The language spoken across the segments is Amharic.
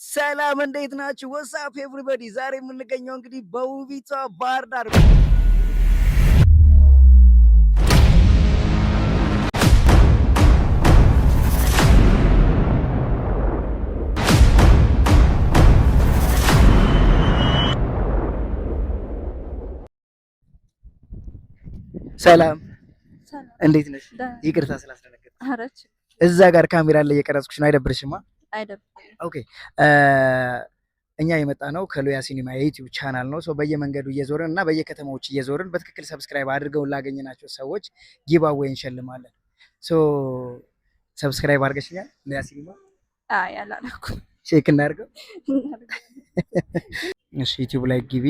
ሰላም እንዴት ናችሁ? ወሳፕ ኤቭሪባዲ። ዛሬ የምንገኘው እንግዲህ በውቢቷ ባህር ዳር ሰላም እንዴት ነሽ? ይቅርታ ስላስደነገጥኩሽ። እዛ ጋር ካሜራ ላይ እየቀረጽኩሽ ነው። አይደብርሽማ? አይደብርም። ኦኬ እኛ የመጣ ነው ከሉያ ሲኒማ የዩቲዩብ ቻናል ነው። ሶ በየመንገዱ እየዞርን እና በየከተማዎች እየዞርን በትክክል ሰብስክራይብ አድርገው ላገኘናቸው ሰዎች ጊቫዌይ እንሸልማለን። ሶ ሰብስክራይብ አድርገሽኛል? ሉያ ሲኒማ? አይ አላደረኩም። ቼክ እናድርገው። እሺ ዩቲዩብ ላይ ግቢ።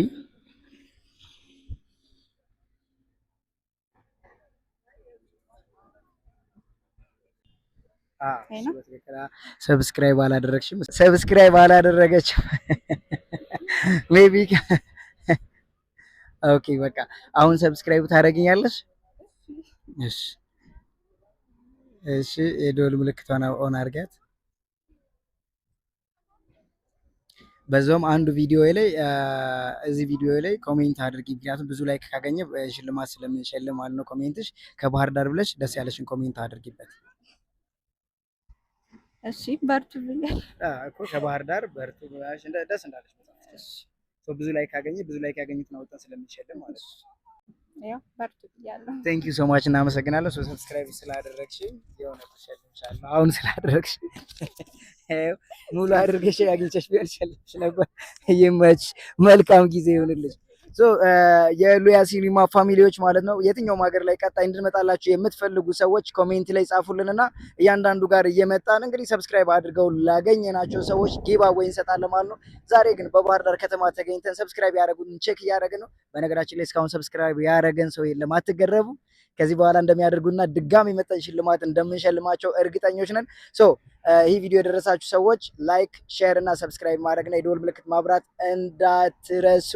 ሰብስክራይብ አላደረግሽም? ሰብስክራይብ አላደረገችም። ሜቢ ኦኬ በቃ አሁን ሰብስክራይብ ታደርጊኛለሽ? እሺ እሺ፣ የደወል ምልክቷን ኦን አድርጋት። በዛውም አንዱ ቪዲዮ ላይ እዚህ ቪዲዮ ላይ ኮሜንት አድርጊ፣ ምክንያቱም ብዙ ላይክ ካገኘ ሽልማት ስለምንሸልም ማለት ነው። ኮሜንትሽ ከባህር ዳር ብለሽ ደስ ያለሽን ኮሜንት አድርጊበት። እሺ በርቱ ብለሽ እኮ ከባህር ዳር በርቱ ብለሽ ደስ እንዳለሽ ብዙ ላይክ ካገኘ ብዙ ላይክ ያገኙትን አውጥተን ስለምንሸልም ማለት ነው። ያው በርቱ ብያለሁ። ቴንክ ዩ ሶ ማች እናመሰግናለን። ሰብስክራይብ ስላደረግሽ የሆነ ተሸልምሻለሁ። አሁን ስላደረግሽ ሙሉ አድርገሽ አግኝተሽ ቢሆን ሸልምሽ ነበር። ይመች፣ መልካም ጊዜ ይሁንልሽ። የሉያ ሲኒማ ፋሚሊዎች ማለት ነው የትኛውም ሀገር ላይ ቀጣይ እንድንመጣላችሁ የምትፈልጉ ሰዎች ኮሜንት ላይ ጻፉልንና እያንዳንዱ ጋር እየመጣን እንግዲህ ሰብስክራይብ አድርገው ላገኘናቸው ሰዎች ጊቫዌይ እንሰጣለን ማለት ነው። ዛሬ ግን በባህር ዳር ከተማ ተገኝተን ሰብስክራይብ ያደረጉን ቼክ እያደረግን ነው። በነገራችን ላይ እስካሁን ሰብስክራይብ ያደረገን ሰው የለም፣ አትገረቡ። ከዚህ በኋላ እንደሚያደርጉና ድጋሚ መጠን ሽልማት እንደምንሸልማቸው እርግጠኞች ነን። ይህ ቪዲዮ የደረሳችሁ ሰዎች ላይክ፣ ሼር እና ሰብስክራይብ ማድረግና የደወል ምልክት ማብራት እንዳትረሱ።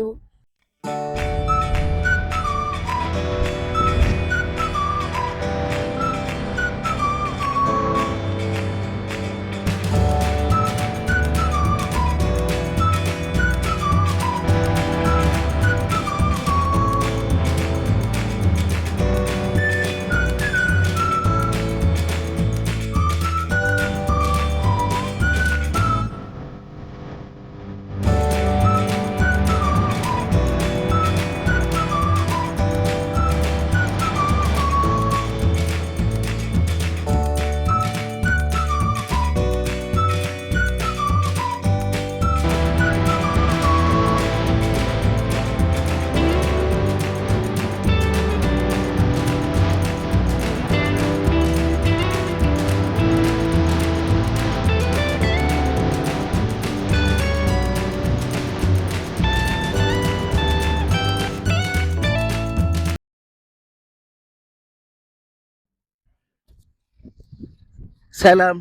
ሰላም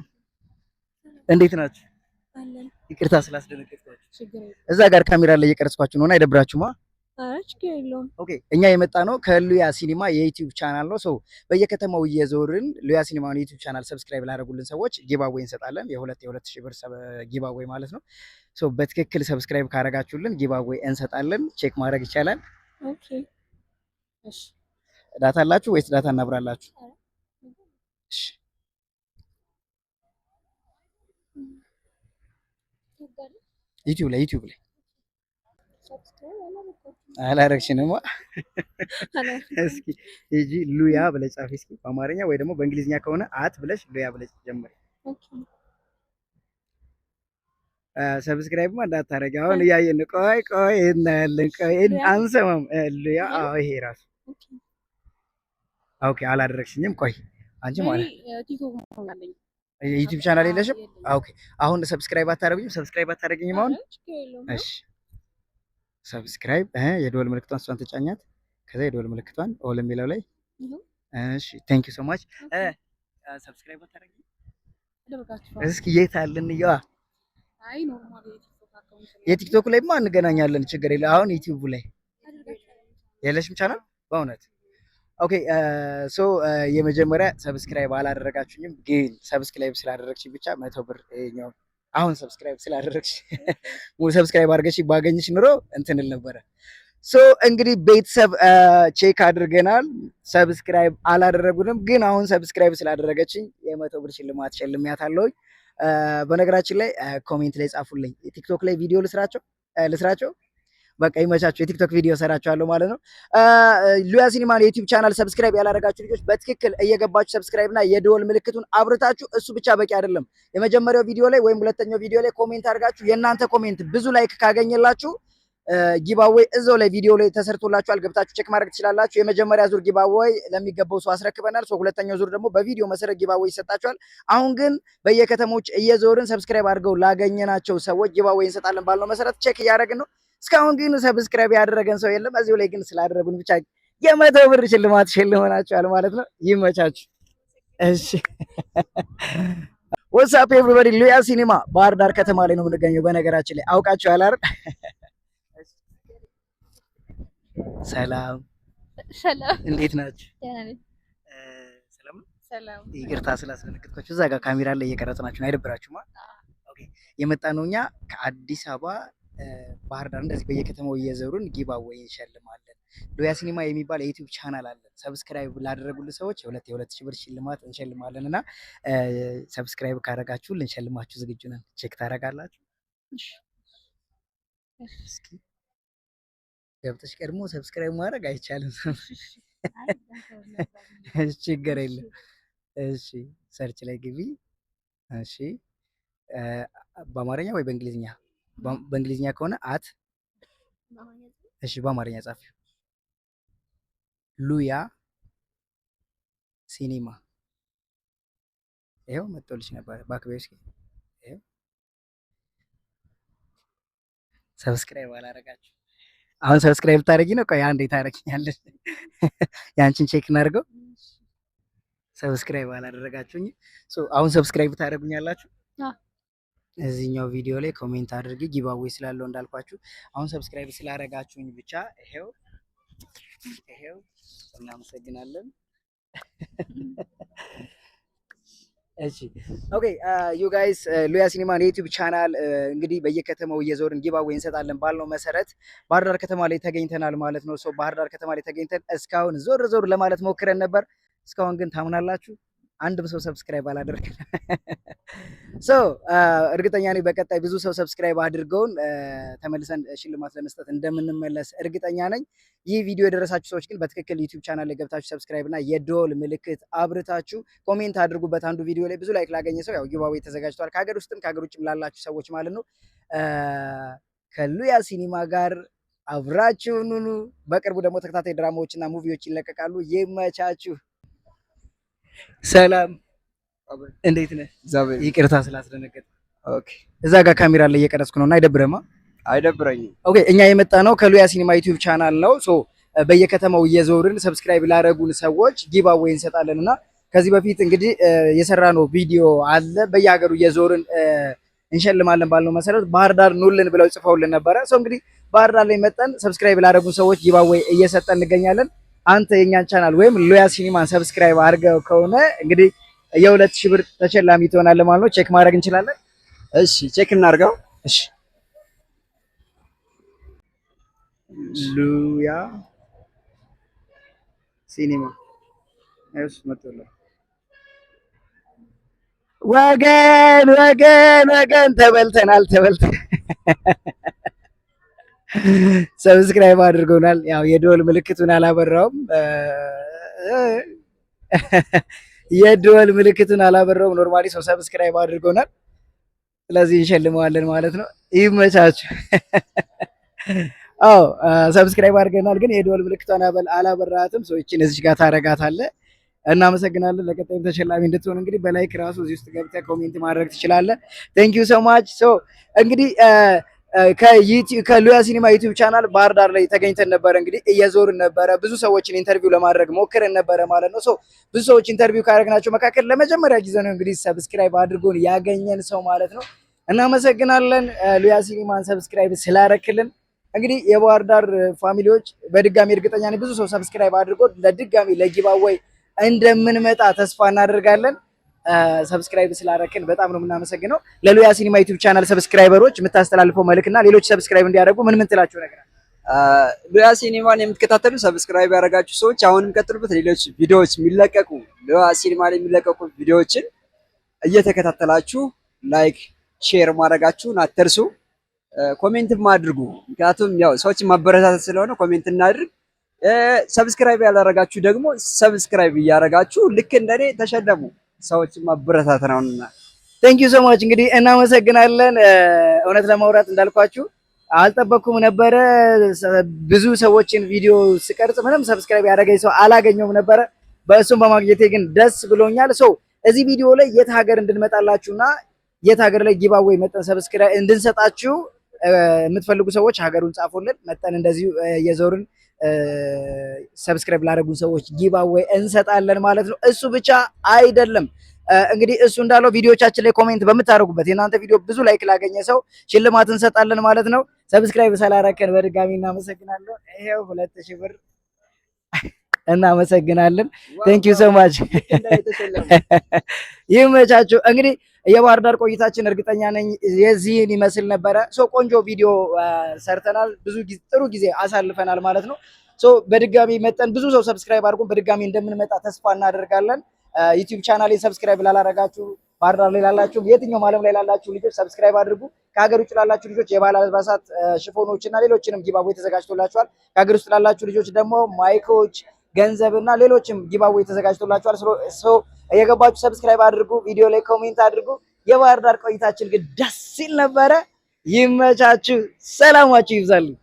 እንዴት ናችሁ? ይቅርታ ስላስደነገጥኳችሁ። እዛ ጋር ካሜራ ላይ እየቀረጽኳችሁ ነው እና አይደብራችሁማ? ኦኬ እኛ የመጣ ነው ከሉያ ሲኒማ የዩቲዩብ ቻናል ነው። በየከተማው እየዞርን ሉያ ሲኒማን ዩቲዩብ ቻናል ሰብስክራይብ ላደረጉልን ሰዎች ጊቫዌይ እንሰጣለን። የሁለት ሺህ ብር ጊቫዌይ ማለት ነው። በትክክል ሰብስክራይብ ካደረጋችሁልን ጊቫዌይ እንሰጣለን። ቼክ ማድረግ ይቻላል። ኦኬ እሺ። ዳታ አላችሁ ወይስ ዳታ እናብራላችሁ? እሺ ዩቲዩብ ላይ አላረግሽንም? እስኪ ሂጂ ሉያ ብለሽ ጻፊ እስኪ በአማርኛ ወይ ደግሞ በእንግሊዝኛ ከሆነ አት ብለሽ ሉያ ብለሽ ጀምሪ። ሰብስክራይብማ እንዳታረጊ አሁን እያየን ቆይ እናያለን። ቆይ አንሰማም። ሉያ ይሄ ራሱ ኦኬ አላደረግሽኝም። ቆይ አንቺ ማለት ዩቲዩብ ቻናል የለሽም? ኦኬ አሁን ሰብስክራይብ አታደርጉኝም? አሁን እሺ ሰብስክራይብ የደወል ምልክቷን እሷን ተጫኛት። ከዛ የደወል ምልክቷን ኦል የሚለው ላይ እሺ ቴንክ ዩ ሶ ማች። ሰብስክራይብ አታደርጉኝ? እስኪ የት አለን? አይ ኖርማሊ የቲክቶክ ላይማ እንገናኛለን፣ ችግር የለም። አሁን ዩቲዩብ ላይ የለሽም ቻናል በእውነት? ኦኬ የመጀመሪያ ሰብስክራይብ አላደረጋችሁኝም፣ ግን ሰብስክራይብ ስላደረግሽ ብቻ 100 ብር ይኸኛው አሁን ሰብስክራይብ ስላደረግሽ ሙሉ ሰብስክራይብ አድርገሽ ባገኝሽ ኑሮ እንትንል ነበረ። ሶ እንግዲህ ቤተሰብ ቼክ አድርገናል። ሰብስክራይብ አላደረጉንም፣ ግን አሁን ሰብስክራይብ ስላደረገችኝ የ100 ብር ሽልማት ሸልሚያታለሁ። በነገራችን ላይ ኮሜንት ላይ ጻፉልኝ፣ ቲክቶክ ላይ ቪዲዮ ልስራቸው። በቃ ይመቻችሁ። የቲክቶክ ቪዲዮ ሰራችኋለሁ ማለት ነው። ሉያ ሲኒማን የዩቲዩብ ቻናል ሰብስክራይብ ያላደረጋችሁ ልጆች በትክክል እየገባችሁ ሰብስክራይብ እና የደወል ምልክቱን አብርታችሁ፣ እሱ ብቻ በቂ አይደለም። የመጀመሪያው ቪዲዮ ላይ ወይም ሁለተኛው ቪዲዮ ላይ ኮሜንት አድርጋችሁ የእናንተ ኮሜንት ብዙ ላይክ ካገኘላችሁ ጊቫዌይ እዛው ላይ ቪዲዮ ላይ ተሰርቶላችኋል፣ ገብታችሁ ቼክ ማድረግ ትችላላችሁ። የመጀመሪያ ዙር ጊቫዌይ ለሚገባው ሰው አስረክበናል። ሁለተኛው ዙር ደግሞ በቪዲዮ መሰረት ጊቫዌይ ይሰጣችኋል። አሁን ግን በየከተሞች እየዞርን ሰብስክራይብ አድርገው ላገኘናቸው ሰዎች ጊቫዌይ እንሰጣለን ባልነው መሰረት ቼክ እያደረግን ነው። እስካሁን ግን ሰብስክራይብ ያደረገን ሰው የለም። እዚሁ ላይ ግን ስላደረጉን ብቻ የ100 ብር ሽልማት ሸልመናችኋል ማለት ነው። ይመቻችሁ። እሺ ወሳፕ ኤቭሪባዲ፣ ሉያ ሲኒማ ባህር ዳር ከተማ ላይ ነው የምንገኘው። በነገራችን ላይ አውቃችኋል አይደል? ሰላም ሰላም፣ እንዴት ናችሁ? ሰላም ነው። ሰላም። ይቅርታ ስላስደነገጥኳችሁ። እዛ ጋር ካሜራ ላይ እየቀረጽናችሁ ነው። አይደብራችሁማ? ኦኬ። የመጣ ነው እኛ ከአዲስ አበባ ባህር ዳር እንደዚህ በየከተማው እየዘሩን ጊቫዌይ እንሸልማለን። ሉያ ሲኒማ የሚባል የዩቲዩብ ቻናል አለን። ሰብስክራይብ ላደረጉልን ሰዎች የ2,000 ብር ሽልማት እንሸልማለን እና ሰብስክራይብ ካደረጋችሁ ልንሸልማችሁ ዝግጁ ነን። ቼክ ታደርጋላችሁ። እስኪ ገብተሽ ቀድሞ ሰብስክራይብ ማድረግ አይቻልም። ችግር የለም። እሺ ሰርች ላይ ግቢ። እሺ በአማርኛ ወይ በእንግሊዝኛ? በእንግሊዝኛ ከሆነ አት፣ እሺ በአማርኛ ጻፊ ሉያ ሲኒማ። ይኸው መጥቶልሽ ነበር። ባክቤ እስኪ ይኸው ሰብስክራይብ አላረጋችሁ። አሁን ሰብስክራይብ ታደርጊ ነው? ቆይ አንዴ ታደርጊኛለሽ። ያንቺን ቼክ እናድርገው። ሰብስክራይብ አላደረጋችሁኝ። አሁን ሰብስክራይብ ታደርጉኛላችሁ። እዚህኛው ቪዲዮ ላይ ኮሜንት አድርጊ፣ ጊቫዌይ ስላለው እንዳልኳችሁ። አሁን ሰብስክራይብ ስላደረጋችሁኝ ብቻ ይሄው እናመሰግናለን። እሺ ኦኬ ዩ ጋይስ ሉያ ሲኒማን የዩቲዩብ ቻናል እንግዲህ በየከተማው እየዞርን ጊቫዌይ እንሰጣለን ባልነው መሰረት ባህር ዳር ከተማ ላይ ተገኝተናል ማለት ነው። ባህር ዳር ከተማ ላይ ተገኝተን እስካሁን ዞር ለማለት ሞክረን ነበር። እስካሁን ግን ታምናላችሁ አንድም ሰው ሰብስክራይብ አላደረገም። እርግጠኛ ነኝ በቀጣይ ብዙ ሰው ሰብስክራይብ አድርገውን ተመልሰን ሽልማት ለመስጠት እንደምንመለስ እርግጠኛ ነኝ። ይህ ቪዲዮ የደረሳችሁ ሰዎች ግን በትክክል ዩቲዩብ ቻናል ላይ ገብታችሁ ሰብስክራይብ እና የደወል ምልክት አብርታችሁ ኮሜንት አድርጉበት። አንዱ ቪዲዮ ላይ ብዙ ላይክ ላገኘ ሰው ያው ጊቫዌይ ተዘጋጅቷል። ከሀገር ውስጥም ከሀገር ውጭም ላላችሁ ሰዎች ማለት ነው። ከሉያ ሲኒማ ጋር አብራችሁን ሁኑ። በቅርቡ ደግሞ ተከታታይ ድራማዎች እና ሙቪዎች ይለቀቃሉ። ይመቻችሁ። ሰላም እንዴት ነህ? ይቅርታ ስላስደነገጥኩ። ኦኬ እዛ ጋር ካሜራ ላይ እየቀረጽኩ ነውና አይደብረማ? አይደብረኝም። ኦኬ እኛ የመጣ ነው ከሉያ ሲኒማ ዩቲዩብ ቻናል ነው። በየከተማው እየዞርን ሰብስክራይብ ላደረጉን ሰዎች ጊቫዌይ እንሰጣለን እና ከዚህ በፊት እንግዲህ የሰራነው ቪዲዮ አለ። በየሀገሩ እየዞርን እንሸልማለን ባልነው መሰረት ባህር ዳር ኑልን ብለው ጽፈውልን ነበረ። እንግዲህ ባህር ዳር ላይ መጠን ሰብስክራይብ ላደረጉን ሰዎች ጊቫዌይ እየሰጠን እንገኛለን። አንተ የኛን ቻናል ወይም ሉያ ሲኒማን ሰብስክራይብ አድርገው ከሆነ እንግዲህ የ2,000 ብር ተሸላሚ ትሆናለህ ማለት ነው። ቼክ ማድረግ እንችላለን። እሺ ቼክ እናድርገው። እሺ ሉያ ሲኒማ እሺ መጥቷል። ወገን ተበልተናል። ሰብስክራይብ አድርጎናል። ያው የደወል ምልክቱን አላበራውም። ኖርማሊ ሰው ሰብስክራይብ አድርጎናል። ስለዚህ እንሸልመዋለን ማለት ነው። ይመቻችሁ። አዎ ሰብስክራይብ አድርገናል፣ ግን የደወል ምልክቷን አላበራትም። እቺን እዚህ ጋር ታረጋታለህ። እናመሰግናለን። ለቀጣይም ተሸላሚ እንድትሆን እንግዲህ በላይክ ራሱ እዚህ ውስጥ ገብተህ ኮሜንት ማድረግ ትችላለህ። ቴንክ ዩ ሶ ማች። እንግዲህ ከሉያ ሲኒማ ዩቲዩብ ቻናል ባህር ዳር ላይ ተገኝተን ነበረ። እንግዲህ እየዞርን ነበረ፣ ብዙ ሰዎችን ኢንተርቪው ለማድረግ ሞክረን ነበረ ማለት ነው። ብዙ ሰዎች ኢንተርቪው ካደረግናቸው መካከል ለመጀመሪያ ጊዜ ነው እንግዲህ ሰብስክራይብ አድርጎን ያገኘን ሰው ማለት ነው። እናመሰግናለን ሉያ ሲኒማን ሰብስክራይብ ስላረክልን። እንግዲህ የባህር ዳር ፋሚሊዎች በድጋሚ እርግጠኛ ነኝ ብዙ ሰው ሰብስክራይብ አድርጎ ለድጋሚ ለጊቫዌይ እንደምንመጣ ተስፋ እናደርጋለን። ሰብስክራይብ ስላደረክን በጣም ነው የምናመሰግነው። ለሉያ ሲኒማ ዩቲዩብ ቻናል ሰብስክራይበሮች የምታስተላልፈው መልእክትና ሌሎች ሰብስክራይብ እንዲያደርጉ ምን ትላቸው ነገር አለ? ሉያ ሲኒማን የምትከታተሉ ሰብስክራይብ ያደረጋችሁ ሰዎች አሁንም ቀጥሉበት። ሌሎች ቪዲዮዎች የሚለቀቁ ሉያ ሲኒማ ላይ የሚለቀቁ ቪዲዮዎችን እየተከታተላችሁ ላይክ፣ ሼር ማድረጋችሁን አትርሱ። ኮሜንትም አድርጉ። ምክንያቱም ያው ሰዎችን ማበረታታት ስለሆነ ኮሜንት እናድርግ። ሰብስክራይብ ያላደረጋችሁ ደግሞ ሰብስክራይብ እያደረጋችሁ ልክ እንደኔ ተሸለሙ። ሰዎችን ማበረታታት ነውና ቴንክ ዩ ሶ ማች። እንግዲህ እናመሰግናለን። እውነት ለማውራት እንዳልኳችሁ አልጠበኩም ነበረ። ብዙ ሰዎችን ቪዲዮ ስቀርጽ ምንም ሰብስክራይብ ያደረገኝ ሰው አላገኘውም ነበረ። በእሱም በማግኘቴ ግን ደስ ብሎኛል። ሶ እዚህ ቪዲዮ ላይ የት ሀገር እንድንመጣላችሁና የት ሀገር ላይ ጊቫዌይ መጠን ሰብስክራይብ እንድንሰጣችሁ የምትፈልጉ ሰዎች ሀገሩን ጻፉልን። መጠን እንደዚሁ የዞርን ሰብስክራይብ ላደረጉን ሰዎች ጊቫዌይ እንሰጣለን ማለት ነው። እሱ ብቻ አይደለም እንግዲህ እሱ እንዳለው ቪዲዮቻችን ላይ ኮሜንት በምታደርጉበት የእናንተ ቪዲዮ ብዙ ላይክ ላገኘ ሰው ሽልማት እንሰጣለን ማለት ነው። ሰብስክራይብ ስላደረከን በድጋሚ እናመሰግናለን። ይሄው 2000 ብር እናመሰግናለን። ቴንክ ዩ ሶ ማች። ይመቻችሁ። እንግዲህ የባህር ዳር ቆይታችን እርግጠኛ ነኝ የዚህን ይመስል ነበረ። ሶ ቆንጆ ቪዲዮ ሰርተናል። ብዙ ጥሩ ጊዜ አሳልፈናል ማለት ነው። ሶ በድጋሚ መጠን ብዙ ሰው ሰብስክራይብ አድርጎ በድጋሚ እንደምንመጣ ተስፋ እናደርጋለን። ዩቲዩብ ቻናሌን ሰብስክራይብ ላላረጋችሁ ባህር ዳር ላይ ላላችሁ የትኛውም ዓለም ላይ ላላችሁ ልጆች ሰብስክራይብ አድርጉ። ከሀገር ውጭ ላላችሁ ልጆች የባህል አልባሳት ሽፎኖች እና ሌሎችንም ጊቫዌይ ተዘጋጅቶላችኋል። ከሀገር ውስጥ ላላችሁ ልጆች ደግሞ ማይኮች፣ ገንዘብ እና ሌሎችም ጊቫዌይ ተዘጋጅቶላችኋል። ሰው እየገባችሁ ሰብስክራይብ አድርጉ፣ ቪዲዮ ላይ ኮሜንት አድርጉ። የባህር ዳር ቆይታችን ግን ደስ ሲል ነበረ። ይመቻችሁ፣ ሰላማችሁ ይብዛልኝ።